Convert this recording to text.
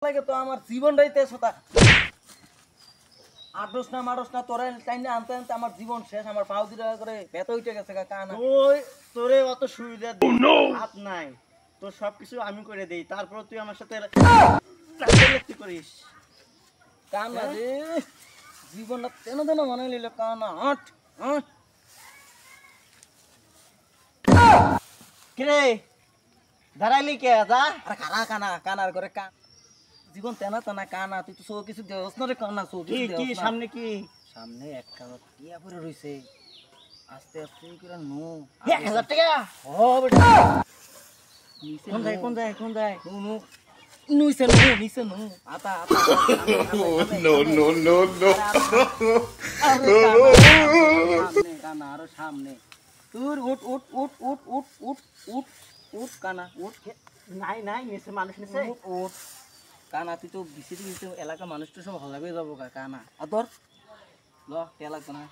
লাগে তো আমার জীবনটাই তেজতা আডস না মাডস না তোরে টাইনে আনতে আনতে আমার জীবন শেষ আমার পাও দিরা করে ব্যথা উঠে গেছে কানা ওই তোরে অত সুবিধা হাত নাই তোর সবকিছু আমি করে দেই তারপর তুই আমার সাথে চাকরি করিস কানা রে জীবনটা তেন তেন মনে নিল কানা হাট হাট কিরে দাঁড়াইলি কে যা আরে কানা কানা কানার করে কান জীবন তেনা তেনা কানা তুই তো সব কিছু দেওস না রে কানা সব কি কিছু কি দেওস না সামনে কি সামনে এক কাগজ টিয়া পরে রইছে আস্তে আস্তে করে নো 1000 টাকা ও বেটা কোন যায় নো নো নুইছে নো নিছে নো আতা আতা no, no, no, no. সামনে কানা আরো সামনে তোর উঠ উঠ উঠ উঠ উঠ উঠ উঠ উঠ কানা উঠ নাই নাই নিচে মানুষ নিচে উঠ উঠ কানা তুই তো বিসিটি এলাকা মানুষটা সব হলাবে যাবো কানা আদর ল কে লাগবে না